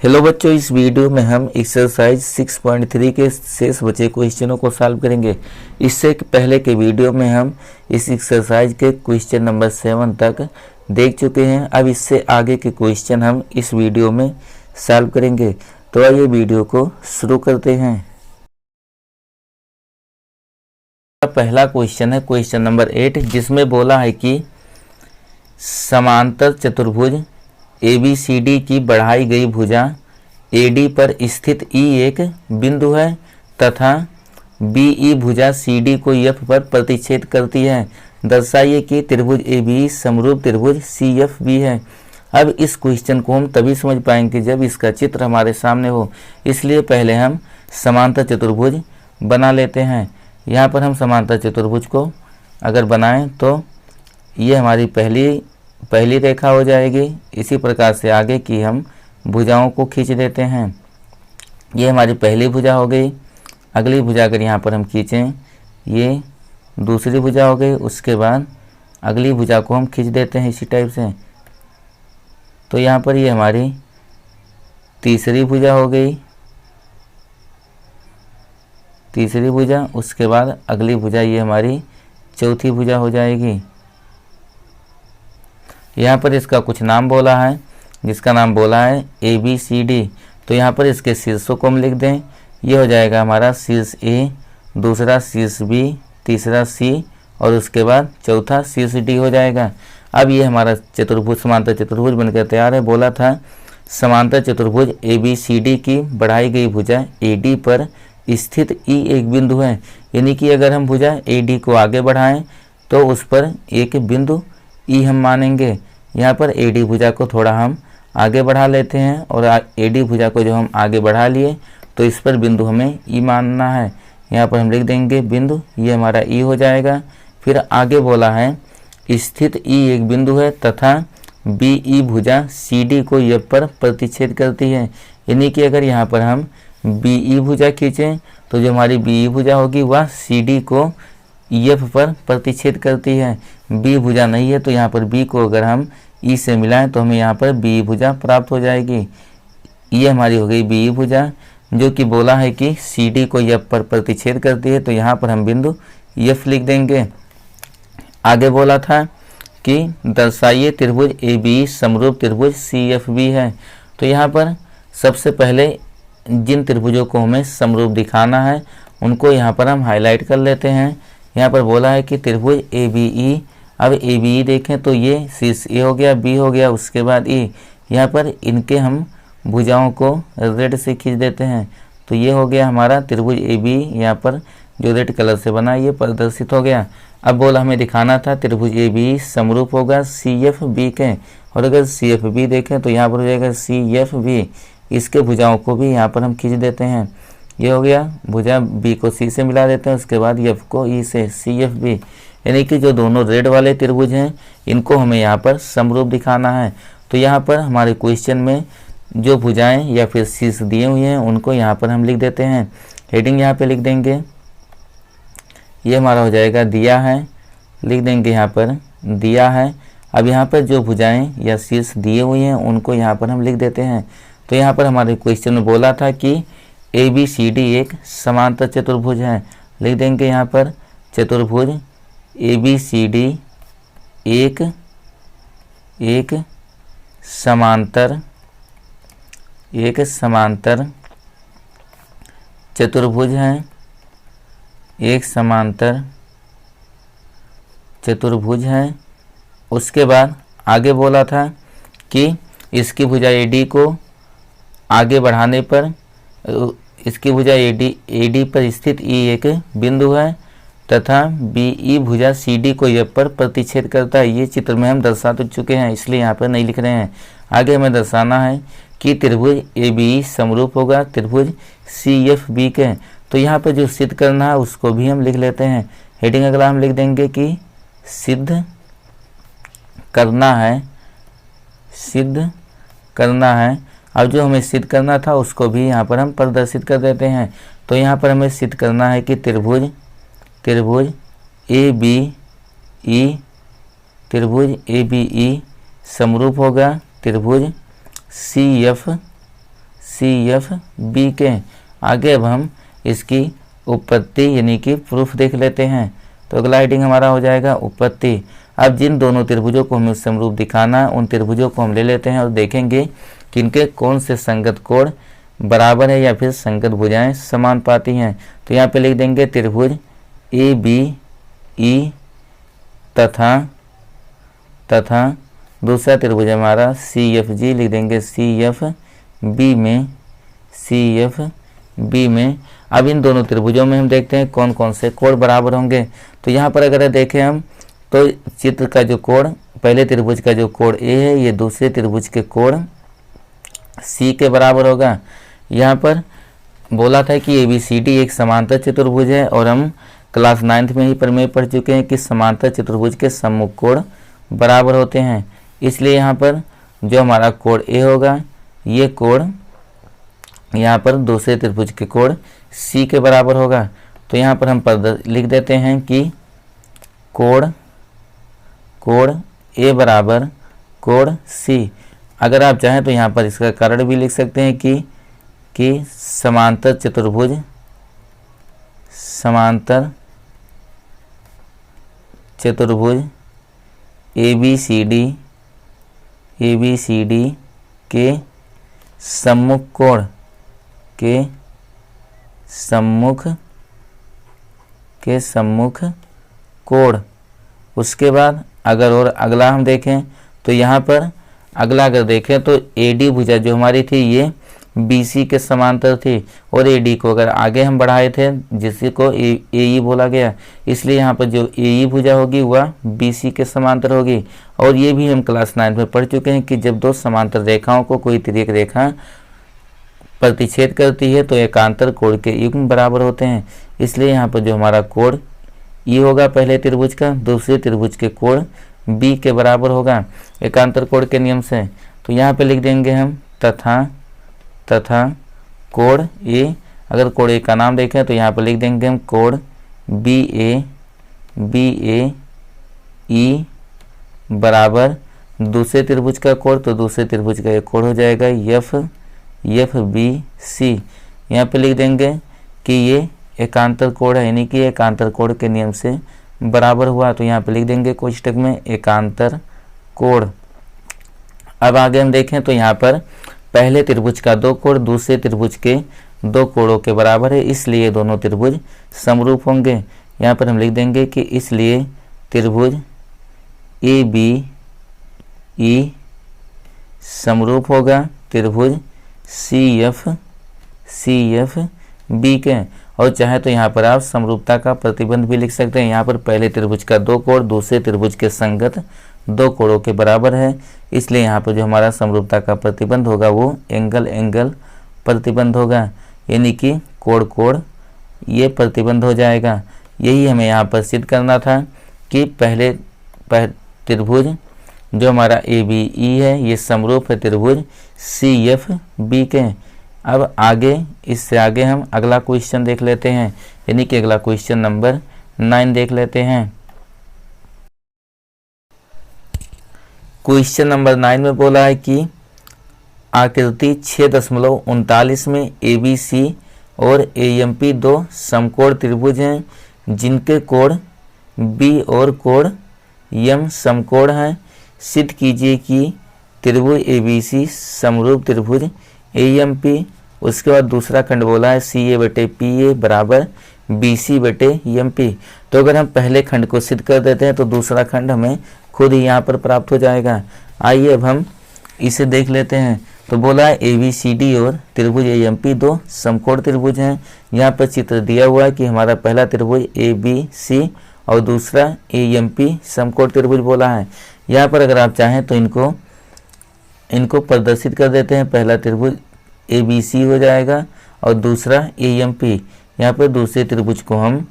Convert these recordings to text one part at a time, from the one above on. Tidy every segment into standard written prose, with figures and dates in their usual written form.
Hello बच्चों, इस video में हम एक्सरसाइज 6.3 के शेष बचे क्वेश्चनों को सॉल्व करेंगे। इससे पहले के वीडियो में हम इस एक्सरसाइज के क्वेश्चन नंबर 7 तक देख चुके हैं। अब इससे आगे के क्वेश्चन हम इस वीडियो में सॉल्व करेंगे। तो आइए वीडियो को शुरू करते हैं। पहला क्वेश्चन है क्वेश्चन नंबर 8, जिसमें बोला है कि समांतर चतुर्भुज ABCD की बढ़ाई गई भुजा AD पर स्थित E एक बिंदु है तथा BE भुजा CD को F पर प्रतिच्छेद करती है। दर्शाइए कि त्रिभुज ABE समरूप त्रिभुज CFB है। अब इस क्वेश्चन को हम तभी समझ पाएंगे जब इसका चित्र हमारे सामने हो, इसलिए पहले हम समांतर चतुर्भुज बना लेते हैं। यहाँ पर हम समांतर चतुर्भुज को अगर बनाएं तो ये हमारी पहली रेखा हो जाएगी। इसी प्रकार से आगे की हम भुजाओं को खींच देते हैं। ये हमारी पहली भुजा हो गई। अगली भुजा अगर यहाँ पर हम खींचें, ये दूसरी भुजा हो गई। उसके बाद अगली भुजा को हम खींच देते हैं इसी टाइप से। तो यहाँ पर ये हमारी तीसरी भुजा हो गई, तीसरी भुजा। उसके बाद अगली भुजा ये हमारी चौथी भुजा हो जाएगी। यहाँ पर इसका कुछ नाम बोला है, जिसका नाम बोला है ABCD। तो यहाँ पर इसके शीर्षों को हम लिख दें। ये हो जाएगा हमारा शीर्ष A, दूसरा शीर्ष B, तीसरा C और उसके बाद चौथा शीर्ष D हो जाएगा। अब ये हमारा चतुर्भुज समांतर चतुर्भुज बनकर तैयार है। बोला था समांतर चतुर्भुज ABCD की बढ़ाई गई भुजा AD पर स्थित E एक बिंदु है। यानी कि अगर हम भुजा AD को आगे बढ़ाएं तो उस पर एक बिंदु E हम मानेंगे। यहाँ पर AD भुजा को थोड़ा हम आगे बढ़ा लेते हैं और AD भुजा को जो हम आगे बढ़ा लिए तो इस पर बिंदु हमें E मानना है। यहाँ पर हम लिख देंगे बिंदु, ये हमारा E हो जाएगा। फिर आगे बोला है स्थित E एक बिंदु है तथा BE भुजा CD को F पर प्रतिच्छेद करती है। यानी कि अगर यहाँ पर हम BE भुजा खींचें तो जो हमारी BE भुजा होगी वह CD को F पर प्रतिच्छेद करती है। B भुजा नहीं है तो यहाँ पर B को अगर हम E से मिलाएं तो हमें यहाँ पर BE भुजा प्राप्त हो जाएगी। ये हमारी हो गई BE भुजा, जो कि बोला है कि CD को F पर प्रतिच्छेद करती है। तो यहाँ पर हम बिंदु F लिख देंगे। आगे बोला था कि दर्शाइए त्रिभुज ABE समरूप त्रिभुज CFB है। तो यहाँ पर सबसे पहले जिन त्रिभुजों को हमें समरूप दिखाना है उनको यहाँ पर हम हाईलाइट कर लेते हैं। यहाँ पर बोला है कि त्रिभुज ABE। अब ABE देखें तो ये शीर्ष A हो गया, B हो गया, उसके बाद E। यहाँ पर इनके हम भुजाओं को रेड से खींच देते हैं। तो ये हो गया हमारा त्रिभुज ABE। यहाँ पर जो रेड कलर से बना ये प्रदर्शित हो गया। अब बोला हमें दिखाना था त्रिभुज ABE समरूप होगा CFB के, और अगर CFB देखें तो यहाँ पर हो जाएगा CFB। इसके भुजाओं को भी यहाँ पर हम खींच देते हैं। ये हो गया, भुजा B को C से मिला देते हैं, उसके बाद F को E से, CFB। यानी कि जो दोनों रेड वाले त्रिभुज हैं इनको हमें यहाँ पर समरूप दिखाना है। तो यहाँ पर हमारे क्वेश्चन में जो भुजाएं या फिर शीर्ष दिए हुए हैं उनको यहाँ पर हम लिख देते हैं। हेडिंग यहाँ पे लिख देंगे, ये हमारा हो जाएगा दिया है, लिख देंगे यहाँ पर दिया है। अब यहाँ पर जो भुजाएं या शीर्ष दिए हुए हैं उनको यहाँ पर हम लिख देते हैं। तो यहाँ पर हमारे क्वेश्चन में बोला था कि ABCD एक समांतर चतुर्भुज है। लिख देंगे यहाँ पर चतुर्भुज ABCD एक समांतर चतुर्भुज है, एक समांतर चतुर्भुज है। उसके बाद आगे बोला था कि इसकी भुजा AD को आगे बढ़ाने पर इसकी भुजा AD पर स्थित E एक बिंदु है तथा BE भुजा CD को F पर प्रतिच्छेद करता है। ये चित्र में हम दर्शा तो चुके हैं, इसलिए यहाँ पर नहीं लिख रहे हैं। आगे हमें दर्शाना है कि त्रिभुज ABE समरूप होगा त्रिभुज CFB के। तो यहाँ पर जो सिद्ध करना है उसको भी हम लिख लेते हैं। हेडिंग अगला हम लिख देंगे कि सिद्ध करना है, सिद्ध करना है। अब जो हमें सिद्ध करना था उसको भी यहाँ पर हम प्रदर्शित कर देते हैं। तो यहाँ पर हमें सिद्ध करना है कि त्रिभुज ABE समरूप होगा त्रिभुज CFB के। आगे अब हम इसकी उत्पत्ति यानी कि प्रूफ देख लेते हैं। तो अगला हेडिंग हमारा हो जाएगा उत्पत्ति। अब जिन दोनों त्रिभुजों को हमें समरूप दिखाना है उन त्रिभुजों को हम ले लेते हैं और देखेंगे कि इनके कौन से संगत कोण बराबर है या फिर संगत भुजाएं समानुपाती हैं। तो यहाँ पे लिख देंगे त्रिभुज ABE तथा दूसरा त्रिभुज हमारा CFG, लिख देंगे CFB में। अब इन दोनों त्रिभुजों में हम देखते हैं कौन कौन से कोण बराबर होंगे। तो यहाँ पर अगर देखें हम तो चित्र का जो कोण, पहले त्रिभुज का जो कोण A है ये दूसरे त्रिभुज के कोण C के बराबर होगा। यहाँ पर बोला था कि ABCD एक समांतर चतुर्भुज है और हम क्लास 9th में ही प्रमेय पढ़ चुके हैं कि समांतर चतुर्भुज के सम्मुख कोण बराबर होते हैं। इसलिए यहाँ पर जो हमारा कोण A होगा ये कोण यहाँ पर दूसरे त्रिभुज के कोण C के बराबर होगा। तो यहाँ पर हम लिख देते हैं कि कोण A बराबर कोण C। अगर आप चाहें तो यहाँ पर इसका कारण भी लिख सकते हैं कि समांतर चतुर्भुज ABCD के सम्मुख कोण। उसके बाद अगर और अगला हम देखें तो यहाँ पर अगला अगर देखें तो AD भुजा जो हमारी थी ये BC के समांतर थी और AD को अगर आगे हम बढ़ाए थे जिसको AE बोला गया, इसलिए यहाँ पर जो AE भुजा होगी वह BC के समांतर होगी। और ये भी हम क्लास 9 में पढ़ चुके हैं कि जब दो समांतर रेखाओं को कोई तिर्यक रेखा प्रतिच्छेद करती है तो एकांतर कोण के युग्म बराबर होते हैं। इसलिए यहाँ पर जो हमारा कोण E होगा पहले त्रिभुज का दूसरे त्रिभुज के कोण B के बराबर होगा एकांतर कोण के नियम से। तो यहाँ पे लिख देंगे हम तथा कोण A। अगर कोण A का नाम देखें तो यहाँ पर लिख देंगे हम कोण BAE बराबर दूसरे त्रिभुज का कोण, तो दूसरे त्रिभुज का एक कोण हो जाएगा FBC। यहाँ पे लिख देंगे कि ये एकांतर कोण है यानी कि एकांतर कोण के नियम से बराबर हुआ। तो यहाँ पे लिख देंगे कोष्ठक में एकांतर कोण। अब आगे हम देखें तो यहाँ पर पहले त्रिभुज का दो कोण दूसरे त्रिभुज के दो कोणों के बराबर है, इसलिए दोनों त्रिभुज समरूप होंगे। यहाँ पर हम लिख देंगे कि इसलिए त्रिभुज ABE समरूप होगा त्रिभुज CFB के। और चाहे तो यहाँ पर आप समरूपता का प्रतिबंध भी लिख सकते हैं। यहाँ पर पहले त्रिभुज का दो कोण दूसरे त्रिभुज के संगत दो कोणों के बराबर है, इसलिए यहाँ पर जो हमारा समरूपता का प्रतिबंध होगा वो एंगल प्रतिबंध होगा, यानी कि कोण ये प्रतिबंध हो जाएगा। यही हमें यहाँ पर सिद्ध करना था कि पहले त्रिभुज जो हमारा ABE है ये समरूप है त्रिभुज CFB के। अब आगे इससे आगे हम अगला क्वेश्चन देख लेते हैं, यानी कि अगला क्वेश्चन नंबर 9 देख लेते हैं। क्वेश्चन नंबर 9 में बोला है कि आकृति 6.39 में ABC और AMP दो समकोण त्रिभुज हैं जिनके कोण B और कोण M समकोण हैं। सिद्ध कीजिए कि त्रिभुज ABC समरूप त्रिभुज AMP। उसके बाद दूसरा खंड बोला है CA/PA बराबर BC/MP। तो अगर हम पहले खंड को सिद्ध कर देते हैं तो दूसरा खंड हमें खुद ही यहाँ पर प्राप्त हो जाएगा। आइए अब हम इसे देख लेते हैं। तो बोला है ABCD और त्रिभुज AMP दो समकोण त्रिभुज हैं। यहाँ पर चित्र दिया हुआ है कि हमारा पहला त्रिभुज ABC और दूसरा AMP समकोण त्रिभुज बोला है। यहाँ पर अगर आप चाहें तो इनको प्रदर्शित कर देते हैं। पहला त्रिभुज ABC हो जाएगा और दूसरा AMP। यहाँ पर दूसरे त्रिभुज को हम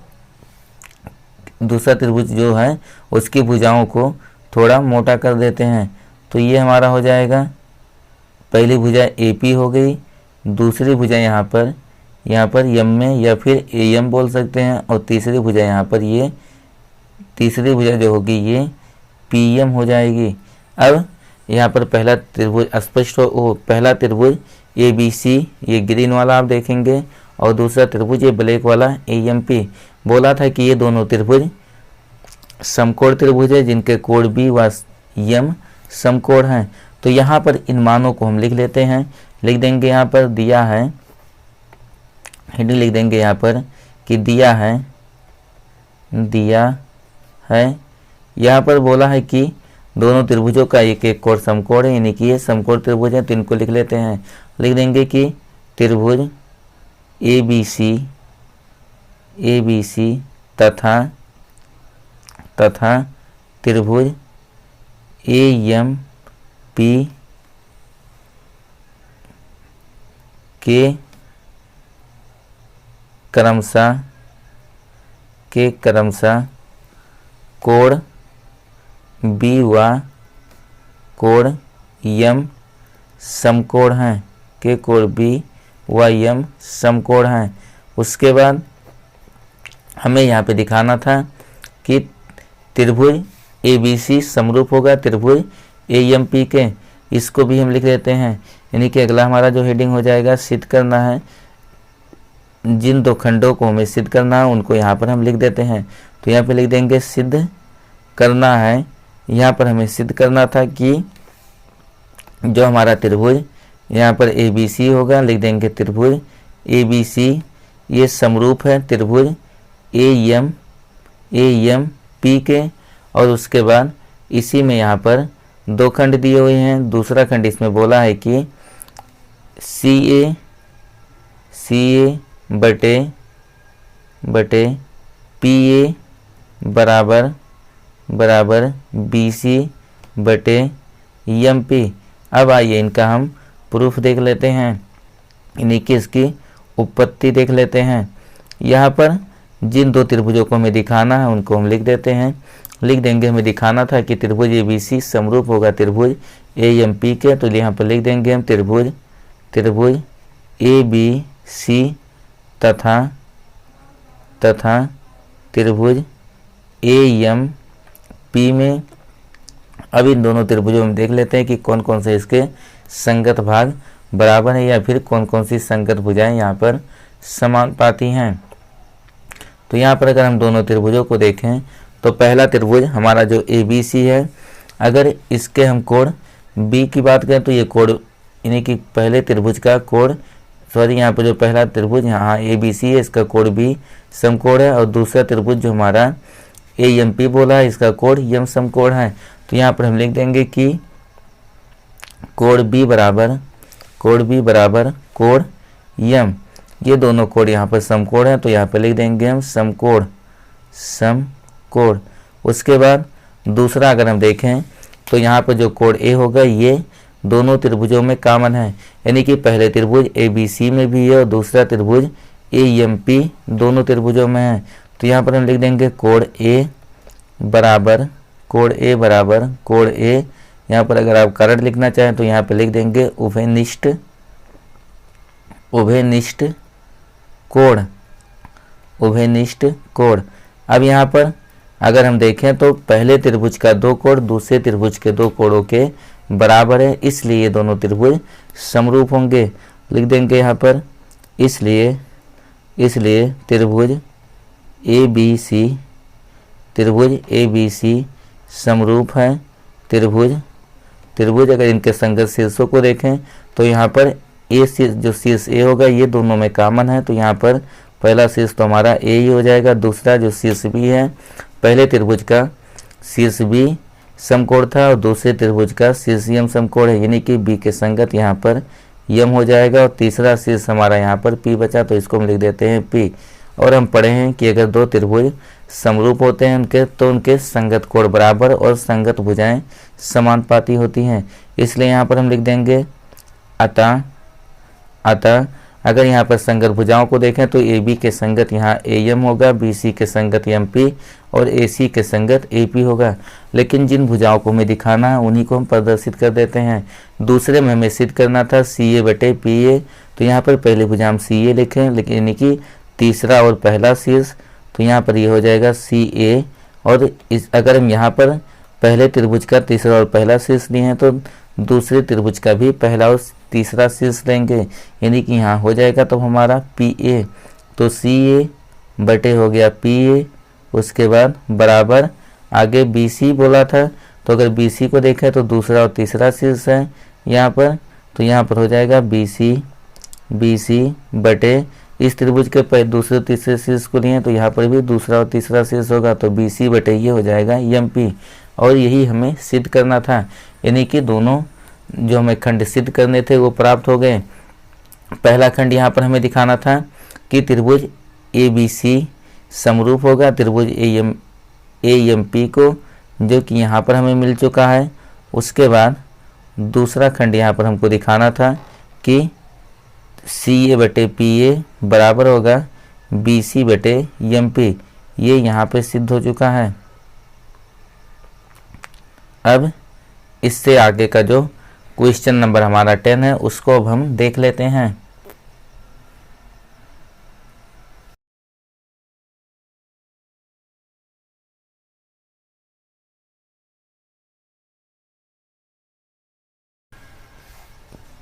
दूसरा त्रिभुज जो है उसकी भुजाओं को थोड़ा मोटा कर देते हैं। तो ये हमारा हो जाएगा पहली भुजा AP हो गई, दूसरी भुजा यहाँ पर M में या फिर AM बोल सकते हैं, और तीसरी भुजा यहाँ पर ये तीसरी भुजा जो होगी ये PM हो जाएगी। अब यहाँ पर पहला त्रिभुज स्पष्ट हो, पहला त्रिभुज ABC, ये ग्रीन वाला आप देखेंगे, और दूसरा त्रिभुज ये ब्लैक वाला AMP। बोला था कि ये दोनों त्रिभुज समकोण त्रिभुज है जिनके कोण B व M समकोण हैं। तो यहाँ पर इन मानों को हम लिख लेते हैं, लिख देंगे यहाँ पर दिया है, हेडिंग लिख देंगे यहाँ पर कि दिया है। यहाँ पर बोला है कि दोनों त्रिभुजों का एक एक कोण समकोण है, यानी कि ये समकोण त्रिभुज है। तो इनको लिख लेते हैं, लिख देंगे कि त्रिभुज ABC तथा त्रिभुज AMP के क्रमशः कोण B व कोण M समकोण हैं, के कोण B व M समकोण हैं। उसके बाद हमें यहाँ पे दिखाना था कि त्रिभुज ABC समरूप होगा त्रिभुज AMP के, इसको भी हम लिख लेते हैं। यानी कि अगला हमारा जो हेडिंग हो जाएगा, सिद्ध करना है। जिन दो खंडों को हमें सिद्ध करना है उनको यहाँ पर हम लिख देते हैं। तो यहाँ पे लिख देंगे सिद्ध करना है। यहाँ पर हमें सिद्ध करना था कि जो हमारा त्रिभुज यहाँ पर ABC होगा, लिख देंगे त्रिभुज ABC ये समरूप है त्रिभुज AMP के। और उसके बाद इसी में यहाँ पर दो खंड दिए हुए हैं। दूसरा खंड इसमें बोला है कि CA बटे PA बराबर BC बटे MP। अब आइए इनका हम प्रूफ देख लेते हैं, यानी कि इसकी उत्पत्ति देख लेते हैं। यहाँ पर जिन दो त्रिभुजों को हमें दिखाना है उनको हम लिख देते हैं, लिख देंगे हमें दिखाना था कि त्रिभुज ABC समरूप होगा त्रिभुज AMP के। तो यहाँ पर लिख देंगे हम त्रिभुज ABC तथा त्रिभुज AMP में। अब इन दोनों त्रिभुजों में देख लेते हैं कि कौन कौन से इसके संगत भाग बराबर है या फिर कौन कौन सी संगत भुजाएं यहाँ पर समानुपाती हैं। तो यहाँ पर अगर हम दोनों त्रिभुजों को देखें तो पहला त्रिभुज हमारा जो ABC है, अगर इसके हम कोण B की बात करें तो ये कोण यानी कि पहले त्रिभुज का कोण यहाँ पर जो पहला त्रिभुज यहाँ ABC है इसका कोण B समकोण है, और दूसरा त्रिभुज जो हमारा AMP बोला है इसका कोण M समकोण है। तो यहाँ पर हम लिख देंगे कि कोण B बराबर कोण M, ये दोनों कोण यहाँ पर समकोण है। तो यहाँ पर लिख देंगे हम समकोण। उसके बाद दूसरा अगर हम देखें तो यहाँ पर जो कोण A होगा ये दोनों त्रिभुजों में कॉमन है, यानी कि पहले त्रिभुज ABC में भी है और दूसरा त्रिभुज AMP दोनों त्रिभुजों में है। तो यहाँ पर हम लिख देंगे कोण A बराबर कोण A। यहाँ पर अगर आप कारण लिखना चाहें तो यहाँ पर लिख देंगे उभयनिष्ठ कोण। अब यहाँ पर अगर हम देखें तो पहले त्रिभुज का दो कोण दूसरे त्रिभुज के दो कोणों के बराबर है, इसलिए ये दोनों त्रिभुज समरूप होंगे। लिख देंगे यहाँ पर इसलिए त्रिभुज ABC समरूप है त्रिभुज अगर इनके संगत शीर्षों को देखें तो यहाँ पर जो शीर्ष A होगा ये दोनों में कॉमन है। तो यहाँ पर पहला शीर्ष तो हमारा A ही हो जाएगा, दूसरा जो शीर्ष B है पहले त्रिभुज का शीर्ष B समकोण था और दूसरे त्रिभुज का शीर्ष M समकोण है, यानी कि B के संगत यहाँ पर M हो जाएगा, और तीसरा शीर्ष हमारा यहाँ पर P बचा तो इसको हम लिख देते हैं P। और हम पढ़े हैं कि अगर दो त्रिभुज समरूप होते हैं उनके संगत कोण बराबर और संगत भुजाएं समानुपाती होती हैं, इसलिए यहाँ पर हम लिख देंगे अतः अगर यहाँ पर संगत भुजाओं को देखें तो AB के संगत यहाँ AM होगा, BC के संगत MP और AC के संगत AP होगा। लेकिन जिन भुजाओं को हमें दिखाना है उन्हीं को हम प्रदर्शित कर देते हैं। दूसरे में हमें सिद्ध करना था CA बटे PA, तो यहाँ पर पहली भुजा हम CA लिखें, लेकिन यानी कि तीसरा और पहला शीर्ष, तो यहाँ पर ये हो जाएगा CA। और अगर हम यहाँ पर पहले त्रिभुज का तीसरा और पहला शीर्ष लिए हैं तो दूसरे त्रिभुज का भी पहला और तीसरा शीर्ष लेंगे, यानी कि यहाँ हो जाएगा तो हमारा PA, तो CA बटे हो गया PA, उसके बाद बराबर आगे BC बोला था, तो अगर BC को देखा तो दूसरा और तीसरा शीर्ष है यहाँ पर, तो यहाँ पर हो जाएगा BC बटे इस त्रिभुज के दूसरे तीसरे शीर्ष को लिए तो यहाँ पर भी दूसरा और तीसरा शीर्ष होगा, तो BC बटे ये हो जाएगा MP। और यही हमें सिद्ध करना था, यानी कि दोनों जो हमें खंड सिद्ध करने थे वो प्राप्त हो गए। पहला खंड यहाँ पर हमें दिखाना था कि त्रिभुज ABC समरूप होगा त्रिभुज AMP को, जो कि यहाँ पर हमें मिल चुका है। उसके बाद दूसरा खंड यहाँ पर हमको दिखाना था कि CA बटे PA बराबर होगा BC बटे MP, ये यहाँ पे सिद्ध हो चुका है। अब इससे आगे का जो क्वेश्चन नंबर हमारा 10 है उसको अब हम देख लेते हैं।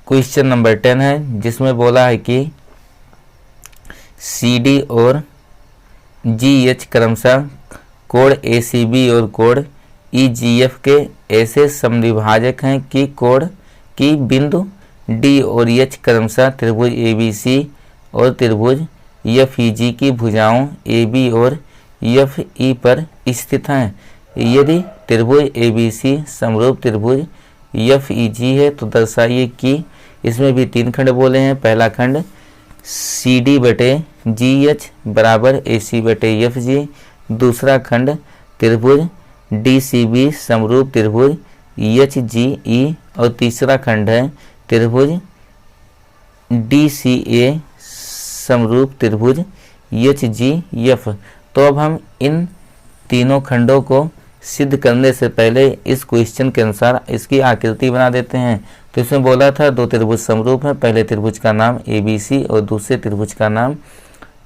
क्वेश्चन नंबर 10 है जिसमें बोला है कि CD और GH क्रमशः कोण ACB और कोण EGF के ऐसे समद्विभाजक हैं कि कोण की बिंदु D और H क्रमशः त्रिभुज ABC और त्रिभुज FEG की भुजाओं AB और FE पर स्थित हैं। यदि त्रिभुज ABC समरूप त्रिभुज FEG है तो दर्शाइए कि इसमें भी 3 खंड बोले हैं। पहला खंड CD बटे GH बराबर AC बटे FG, दूसरा खंड त्रिभुज DCB समरूप त्रिभुज HGE और तीसरा खंड है त्रिभुज DCA समरूप त्रिभुज HGF। तो अब हम इन तीनों खंडों को सिद्ध करने से पहले इस क्वेश्चन के अनुसार इसकी आकृति बना देते हैं। तो इसमें बोला था 2 त्रिभुज समरूप है, पहले त्रिभुज का नाम ABC और दूसरे त्रिभुज का नाम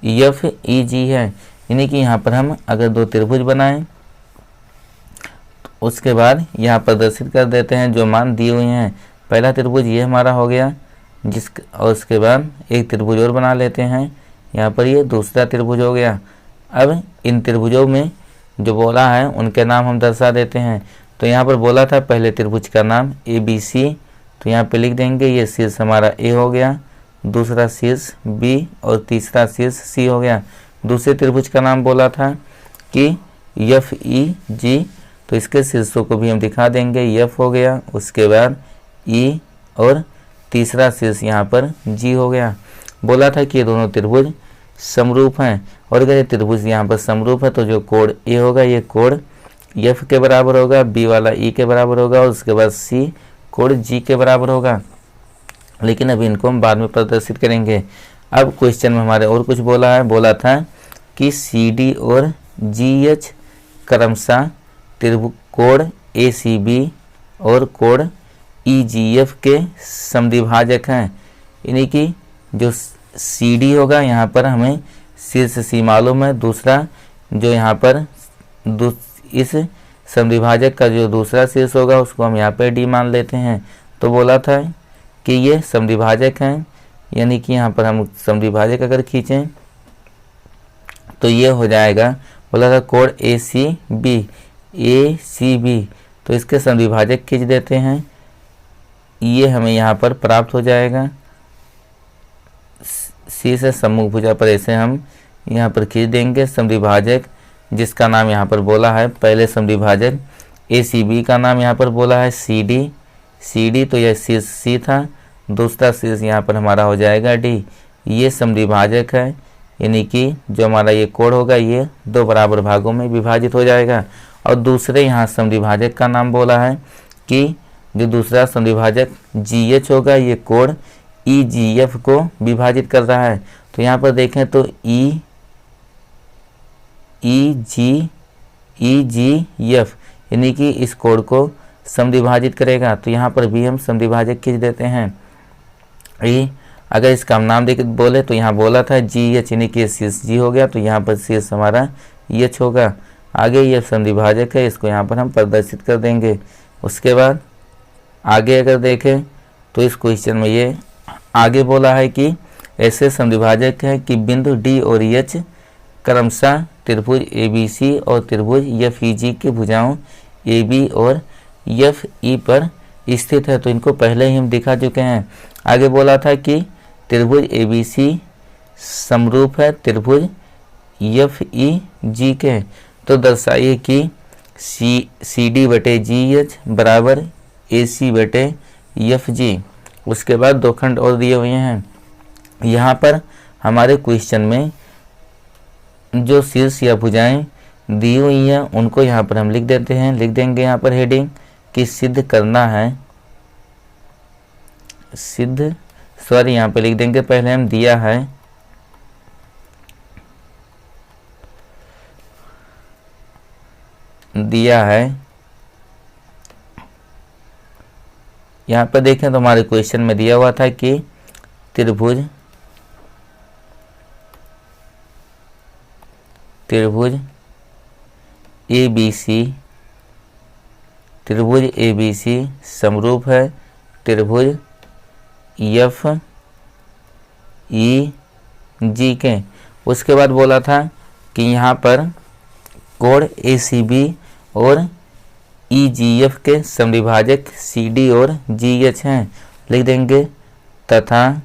FEG है, यानी कि यहाँ पर हम अगर 2 त्रिभुज बनाएं उसके बाद यहाँ प्रदर्शित कर देते हैं जो मान दिए हुए हैं। पहला त्रिभुज ये हमारा हो गया, और उसके बाद एक त्रिभुज और बना लेते हैं, यहाँ पर ये दूसरा त्रिभुज हो गया। अब इन त्रिभुजों में जो बोला है उनके नाम हम दर्शा देते हैं। तो यहाँ पर बोला था पहले त्रिभुज का नाम ABC, तो यहाँ पे लिख देंगे ये शीर्ष हमारा A हो गया, दूसरा शीर्ष B और तीसरा शीर्ष C हो गया। दूसरे त्रिभुज का नाम बोला था कि FEG, तो इसके शीर्षों को भी हम दिखा देंगे, F हो गया, उसके बाद E और तीसरा शीर्ष यहाँ पर G हो गया। बोला था कि ये दोनों त्रिभुज समरूप हैं, और अगर ये त्रिभुज यहाँ पर समरूप है तो जो कोण A होगा ये कोण F के बराबर होगा, B वाला E के बराबर होगा, और उसके बाद C कोण G के बराबर होगा। लेकिन अभी इनको हम बाद में प्रदर्शित करेंगे। अब क्वेश्चन में हमारे और कुछ बोला है, बोला था कि CD और GH क्रमशः त्रिभुज कोण ACB और कोण EGF के समद्विभाजक हैं, यानी कि जो CD होगा यहाँ पर हमें शीर्ष C मालूम है, दूसरा जो यहाँ पर इस समद्विभाजक का जो दूसरा शीर्ष होगा उसको हम यहाँ पे D मान लेते हैं। तो बोला था कि ये समद्विभाजक हैं, यानी कि यहाँ पर हम समद्विभाजक अगर खींचें तो ये हो जाएगा, बोला था कोण ACB, तो इसके समद्विभाजक खींच देते हैं, ये हमें यहाँ पर प्राप्त हो जाएगा। C से सम्मुख भुजा पर ऐसे हम यहाँ पर खींच देंगे समद्विभाजक, जिसका नाम यहाँ पर बोला है, पहले समद्विभाजक ACB का नाम यहाँ पर बोला है CD, तो यह शीर्ष C था, दूसरा शीर्ष यहाँ पर हमारा हो जाएगा D। ये समद्विभाजक है, यानी कि जो हमारा ये कोण होगा ये 2 बराबर भागों में विभाजित हो जाएगा। और दूसरे यहाँ समद्विभाजक का नाम बोला है कि जो दूसरा समद्विभाजक GH होगा ये कोण EGF को विभाजित कर रहा है। तो यहाँ पर देखें तो EGF यानी कि इस कोण को समद्विभाजित करेगा, तो यहाँ पर भी हम समद्विभाजक खींच देते हैं। अगर इसका हम नाम देख बोले तो यहाँ बोला था GH यानी कि शीर्ष G हो गया, तो यहाँ पर शीर्ष हमारा H होगा। आगे ये समद्विभाजक है, इसको यहाँ पर हम प्रदर्शित कर देंगे। उसके बाद आगे अगर देखें तो इस क्वेश्चन में ये आगे बोला है कि ऐसे समद्विभाजक है कि बिंदु डी और एच क्रमशः त्रिभुज ABC और त्रिभुज FEG की भुजाओं AB और FE पर स्थित है। तो इनको पहले ही हम दिखा चुके हैं। आगे बोला था कि त्रिभुज ABC समरूप है त्रिभुज FEG के। तो दर्शाइए कि CD/GH बराबर AC/FG। उसके बाद दो खंड और दिए हुए हैं। यहाँ पर हमारे क्वेश्चन में जो शीर्ष या भुजाएं दी हुई हैं उनको यहाँ पर हम लिख देते हैं। लिख देंगे यहाँ पर हेडिंग कि सिद्ध करना है, यहाँ पे लिख देंगे पहले हम दिया है यहाँ पर देखें तो हमारे क्वेश्चन में दिया हुआ था कि त्रिभुज ABC समरूप है त्रिभुज FEG के। उसके बाद बोला था कि यहाँ पर कोण ACB और EGF के समद्विभाजक CD और GH हैं। लिख देंगे तथा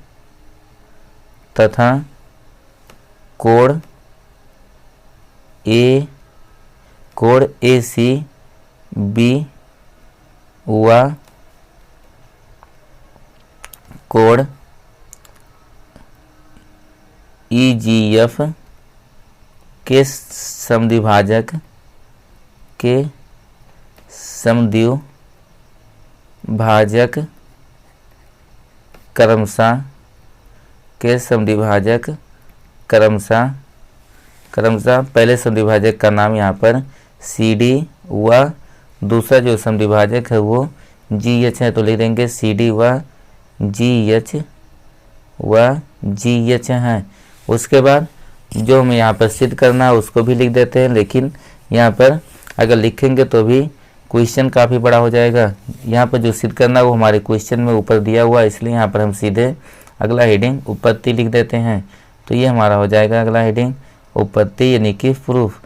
कोण ACB व कोण EGF के समद्विभाजक क्रमशः पहले समद्विभाजक का नाम यहाँ पर CD व दूसरा जो समद्विभाजक है वो GH है। तो लिख देंगे CD व GH है। उसके बाद जो हमें यहाँ पर सिद्ध करना है उसको भी लिख देते हैं, लेकिन यहाँ पर अगर लिखेंगे तो भी क्वेश्चन काफ़ी बड़ा हो जाएगा। यहाँ पर जो सिद्ध करना है वो हमारे क्वेश्चन में ऊपर दिया हुआ है, इसलिए यहाँ पर हम सीधे अगला हेडिंग उत्पत्ति लिख देते हैं। तो ये हमारा हो जाएगा अगला हेडिंग उत्पत्ति यानी कि प्रूफ।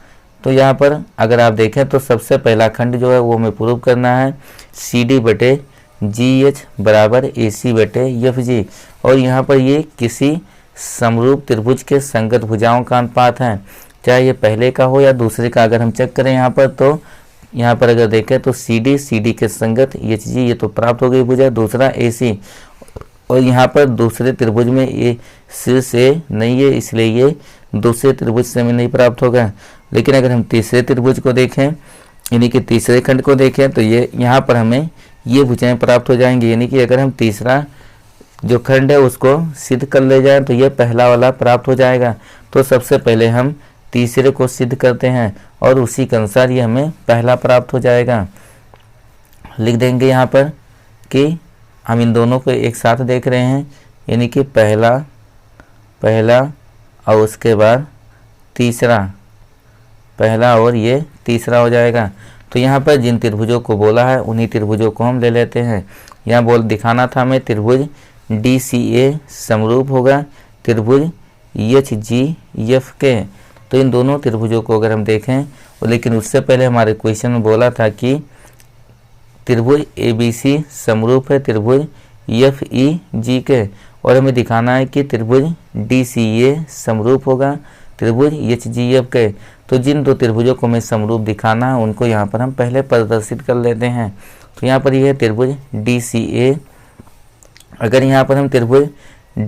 तो यहाँ पर अगर आप देखें तो सबसे पहला खंड जो है वो हमें प्रूफ करना है CD/GH बराबर AC/FG। और यहाँ पर ये किसी समरूप त्रिभुज के संगत भुजाओं का अनुपात है, चाहे ये पहले का हो या दूसरे का। अगर हम चेक करें यहाँ पर तो यहाँ पर अगर देखें तो CD के संगत HG ये तो प्राप्त हो गई भुजा, दूसरा AC। और यहाँ पर दूसरे त्रिभुज में ये शीर्ष A नहीं है, इसलिए ये दूसरे त्रिभुज से हमें नहीं प्राप्त होगा। लेकिन अगर हम तीसरे त्रिभुज को देखें यानी कि तीसरे खंड को देखें तो ये यहाँ पर हमें ये भुजाएं प्राप्त हो जाएंगी। यानी कि अगर हम तीसरा जो खंड है उसको सिद्ध कर ले जाएं तो ये पहला वाला प्राप्त हो जाएगा। तो सबसे पहले हम तीसरे को सिद्ध करते हैं और उसी के अनुसार ये हमें पहला प्राप्त हो जाएगा। लिख देंगे यहाँ पर कि हम इन दोनों को एक साथ देख रहे हैं, यानी कि पहला और उसके बाद तीसरा, पहला और ये तीसरा हो जाएगा। तो यहाँ पर जिन त्रिभुजों को बोला है उन्हीं त्रिभुजों को हम ले लेते हैं। यहाँ दिखाना था हमें त्रिभुज DCA समरूप होगा त्रिभुज HGF के। तो इन दोनों त्रिभुजों को अगर हम देखें, लेकिन उससे पहले हमारे क्वेश्चन में बोला था कि त्रिभुज ABC समरूप है त्रिभुज FEG के। और हमें दिखाना है कि त्रिभुज DCA समरूप होगा त्रिभुज HGF के। तो जिन दो त्रिभुजों को हमें समरूप दिखाना है उनको यहाँ पर हम पहले प्रदर्शित कर लेते हैं। तो यहाँ पर यह है त्रिभुज DCA। अगर यहाँ पर हम त्रिभुज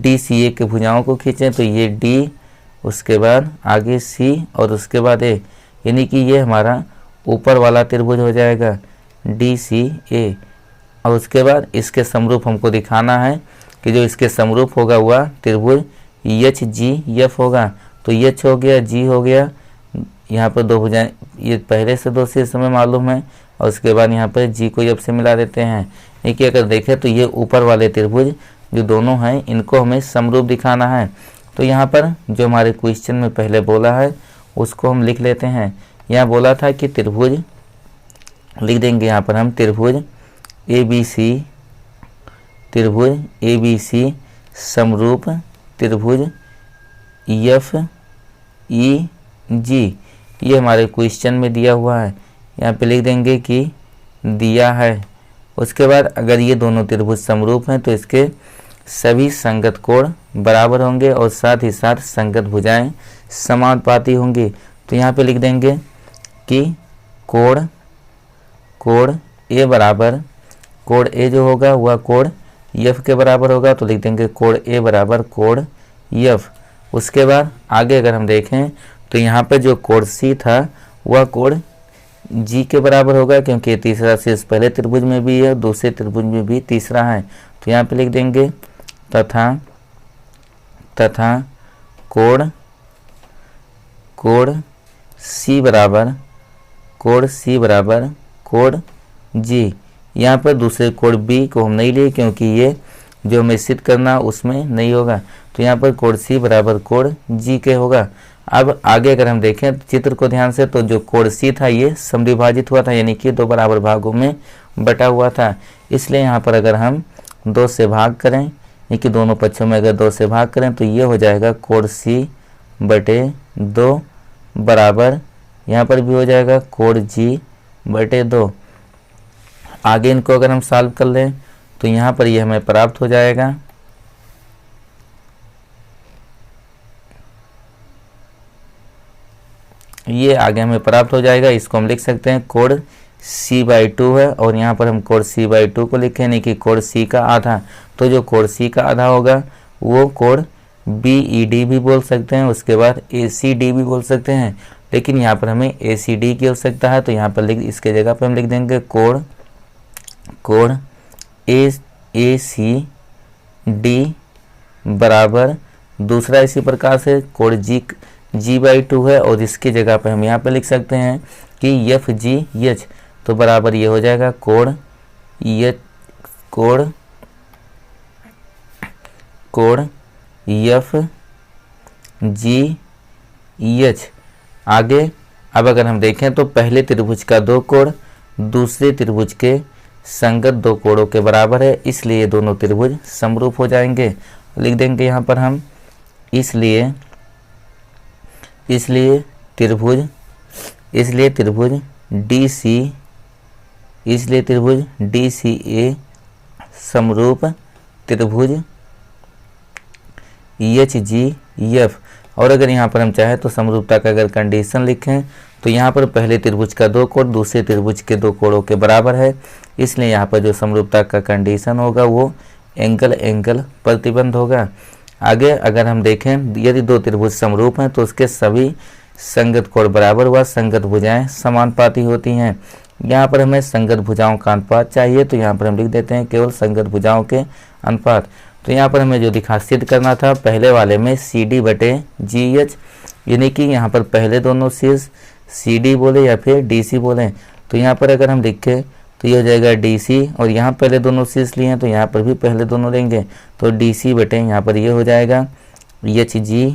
DCA के भुजाओं को खींचें तो ये D, उसके बाद आगे C और उसके बाद A, यानी कि ये हमारा ऊपर वाला त्रिभुज हो जाएगा DCA। और उसके बाद इसके समरूप हमको दिखाना है कि जो इसके समरूप होगा वह त्रिभुज HGF होगा। तो H हो गया, G हो गया, यहाँ पर दो भुजाएं, ये पहले से दो शीर्ष हमें मालूम है, और उसके बाद यहाँ पर G को F से मिला देते हैं। यानी कि अगर देखें तो ये ऊपर वाले त्रिभुज जो दोनों हैं इनको हमें समरूप दिखाना है। तो यहाँ पर जो हमारे क्वेश्चन में पहले बोला है उसको हम लिख लेते हैं। यहाँ बोला था कि त्रिभुज, लिख देंगे यहाँ पर हम त्रिभुज ABC त्रिभुज ABC समरूप त्रिभुज FEG, ये हमारे क्वेश्चन में दिया हुआ है। यहाँ पे लिख देंगे कि दिया है। उसके बाद अगर ये दोनों त्रिभुज समरूप हैं तो इसके सभी संगत कोण बराबर होंगे और साथ ही साथ संगत भुजाएं समानुपाती होंगी। तो यहाँ पे लिख देंगे कि कोण A बराबर, कोण A जो होगा वह कोण F के बराबर होगा। तो लिख देंगे कोण A बराबर कोण F। उसके बाद आगे अगर हम देखें तो यहाँ पे जो कोण C था वह कोण G के बराबर होगा, क्योंकि तीसरा शीर्ष पहले त्रिभुज में भी है, दूसरे त्रिभुज में भी तीसरा है। तो यहाँ पे लिख देंगे तथा कोण C बराबर कोण G। यहाँ पर दूसरे कोण B को हम नहीं लिए, क्योंकि ये जो हमें सिद्ध करना उसमें नहीं होगा। तो यहाँ पर कोण C बराबर कोण G के होगा। अब आगे अगर हम देखें चित्र को ध्यान से, तो जो कोण C था ये समद्विभाजित हुआ था, यानी कि 2 बराबर भागों में बटा हुआ था। इसलिए यहाँ पर अगर हम 2 से भाग करें, यानी कि दोनों पक्षों में अगर 2 से भाग करें तो ये हो जाएगा कोण C बटे 2 बराबर, यहाँ पर भी हो जाएगा कोण G बटे 2। आगे इनको अगर हम सॉल्व कर लें तो यहाँ पर ये हमें प्राप्त हो जाएगा ये आगे हमें प्राप्त हो जाएगा। इसको हम लिख सकते हैं कोण C/2 है, और यहाँ पर हम कोण C/2 को लिखें, यानी कि कोण C का आधा। तो जो कोण C का आधा होगा वो कोण BED भी बोल सकते हैं, उसके बाद ACD भी बोल सकते हैं, लेकिन यहाँ पर हमें ACD की आवश्यकता है। तो यहाँ पर इसके जगह पर हम लिख देंगे कोण ACD बराबर, दूसरा इसी प्रकार से कोण G/2 है, और इसकी जगह पर हम यहाँ पर लिख सकते हैं कि FGH। तो बराबर ये हो जाएगा कोण FGH। आगे अब अगर हम देखें तो पहले त्रिभुज का 2 कोण दूसरे त्रिभुज के संगत 2 कोणों के बराबर है, इसलिए दोनों त्रिभुज समरूप हो जाएंगे। लिख देंगे यहाँ पर हम इसलिए त्रिभुज DCA समरूप त्रिभुज HGF। और अगर यहाँ पर हम चाहें तो समरूपता का अगर कंडीशन लिखें तो यहाँ पर पहले त्रिभुज का 2 कोण दूसरे त्रिभुज के 2 कोणों के बराबर है, इसलिए यहाँ पर जो समरूपता का कंडीशन होगा वो एंगल प्रतिबंध होगा। आगे अगर हम देखें यदि 2 त्रिभुज समरूप हैं तो उसके सभी संगत कोण बराबर व संगत भुजाएं समानुपाती होती हैं। यहाँ पर हमें संगत भुजाओं का अनुपात चाहिए, तो यहाँ पर हम लिख देते हैं केवल संगत भुजाओं के अनुपात। तो यहाँ पर हमें जो सिद्ध करना था पहले वाले में CD बटे GH, यानी कि यहाँ पर पहले दोनों शीर्ष CD बोले या फिर DC बोले। तो यहाँ पर अगर हम लिखें तो ये हो जाएगा DC, और यहाँ पहले दोनों शीर्ष लिए हैं तो यहाँ पर भी पहले दोनों लेंगे, तो DC बटे यहाँ पर ये हो जाएगा HG।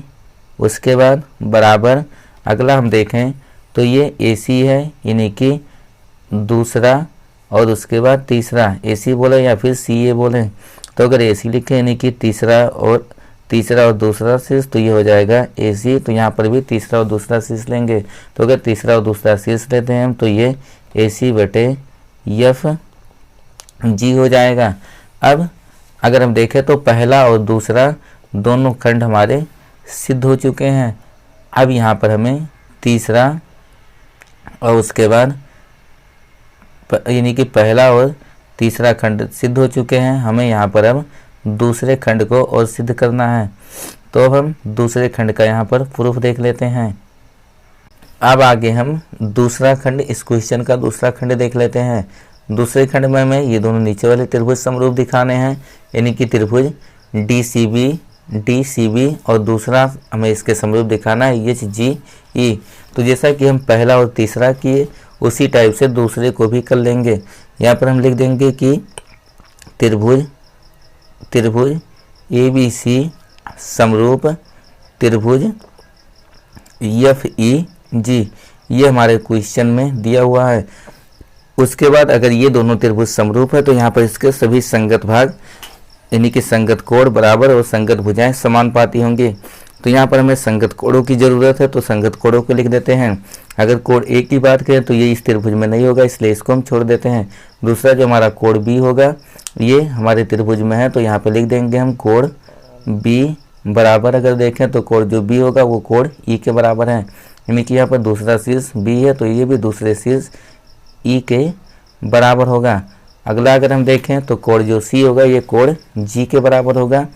उसके बाद बराबर अगला हम देखें तो ये AC है, यानी कि दूसरा और उसके बाद तीसरा, AC बोले या फिर CA बोले। तो अगर AC लिखें यानी कि तीसरा और दूसरा शीर्ष, तो ये हो जाएगा AC। तो यहाँ पर भी तीसरा और दूसरा शीर्ष लेंगे, तो अगर तीसरा और दूसरा शीर्ष लेते हैं हम तो ये AC बटे FG हो जाएगा। अब अगर हम देखें तो पहला और दूसरा दोनों खंड हमारे सिद्ध हो चुके हैं। अब यहाँ पर हमें तीसरा और उसके बाद यानी कि पहला और तीसरा खंड सिद्ध हो चुके हैं, हमें यहाँ पर अब दूसरे खंड को और सिद्ध करना है। तो अब हम दूसरे खंड का यहाँ पर प्रूफ देख लेते हैं। अब आगे हम दूसरा खंड, इस क्वेश्चन का दूसरा खंड देख लेते हैं। दूसरे खंड में हमें ये दोनों नीचे वाले त्रिभुज समरूप दिखाने हैं, यानी कि त्रिभुज DCB और दूसरा हमें इसके समरूप दिखाना है HGE। तो जैसा कि हम पहला और तीसरा किए उसी टाइप से दूसरे को भी कर लेंगे। यहाँ पर हम लिख देंगे कि त्रिभुज ABC समरूप त्रिभुज FEG, ये हमारे क्वेश्चन में दिया हुआ है। उसके बाद अगर ये दोनों त्रिभुज समरूप है तो यहाँ पर इसके सभी संगत भाग यानी कि संगत कोण बराबर और संगत भुजाएं समानुपाती होंगी। तो यहाँ पर हमें संगत कोणों की ज़रूरत है, तो संगत कोणों को लिख देते हैं। अगर कोण ए की बात करें तो ये इस त्रिभुज में नहीं होगा, इसलिए इसको हम छोड़ देते हैं। दूसरा जो हमारा कोण बी होगा ये हमारे त्रिभुज में है, तो यहाँ पे लिख देंगे हम कोण बी बराबर, अगर देखें तो कोण जो बी होगा वो कोण ई के बराबर है, यानी कि यहाँ पर दूसरा शीर्ष बी है तो ये भी दूसरे शीर्ष ई के बराबर होगा। अगला अगर हम देखें तो कोण जो सी होगा ये कोण जी के बराबर होगा,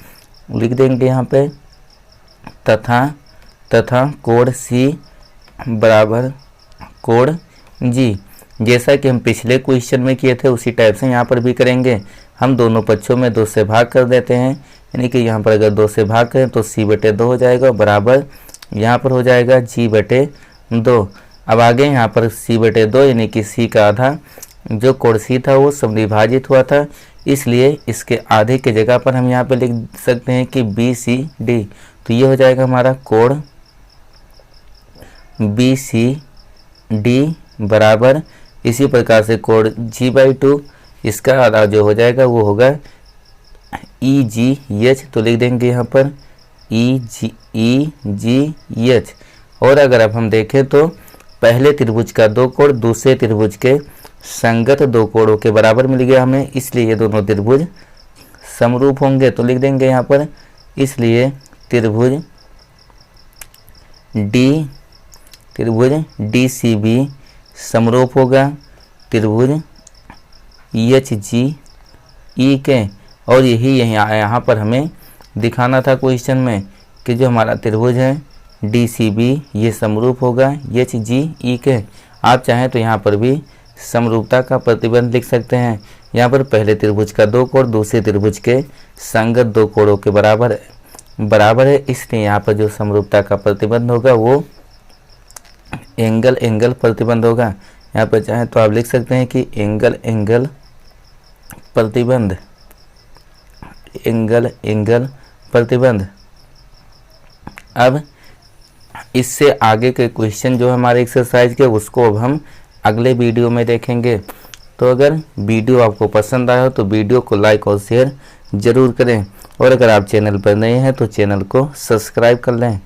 लिख देंगे यहाँ पे तथा कोण सी बराबर कोण जी। जैसा कि हम पिछले क्वेश्चन में किए थे उसी टाइप से यहाँ पर भी करेंगे। हम दोनों पक्षों में 2 से भाग कर देते हैं, यानी कि यहाँ पर अगर 2 से भाग करें तो c/2 हो जाएगा, बराबर यहाँ पर हो जाएगा g/2। अब आगे यहाँ पर c/2 यानी कि c का आधा, जो कोण सी था वो समविभाजित हुआ था, इसलिए इसके आधे की जगह पर हम यहाँ पे लिख सकते हैं कि BCD। तो ये हो जाएगा हमारा कोण BCD बराबर, इसी प्रकार से कोण G/2 इसका आधा जो हो जाएगा वो होगा EGH। तो लिख देंगे यहाँ पर EGH। और अगर अब हम देखें तो पहले त्रिभुज का 2 कोण दूसरे त्रिभुज के संगत 2 कोणों के बराबर मिल गया हमें, इसलिए ये दोनों त्रिभुज समरूप होंगे। तो लिख देंगे यहाँ पर, इसलिए त्रिभुज DCB समरूप होगा त्रिभुज HGE के। और यही यहाँ पर हमें दिखाना था क्वेश्चन में कि जो हमारा त्रिभुज है DCB ये समरूप होगा HGE के। आप चाहें तो यहाँ पर भी समरूपता का प्रतिबंध लिख सकते हैं। यहाँ पर पहले त्रिभुज का 2 कोण दूसरे त्रिभुज के संगत 2 कोणों के बराबर है, इसलिए यहाँ पर जो समरूपता का प्रतिबंध होगा वो एंगल प्रतिबंध होगा। यहाँ पर चाहे तो आप लिख सकते हैं कि एंगल प्रतिबंध। अब इससे आगे के क्वेश्चन जो हमारे एक्सरसाइज के उसको अब हम अगले वीडियो में देखेंगे। तो अगर वीडियो आपको पसंद आया हो तो वीडियो को लाइक और शेयर ज़रूर करें, और अगर आप चैनल पर नए हैं तो चैनल को सब्सक्राइब कर लें।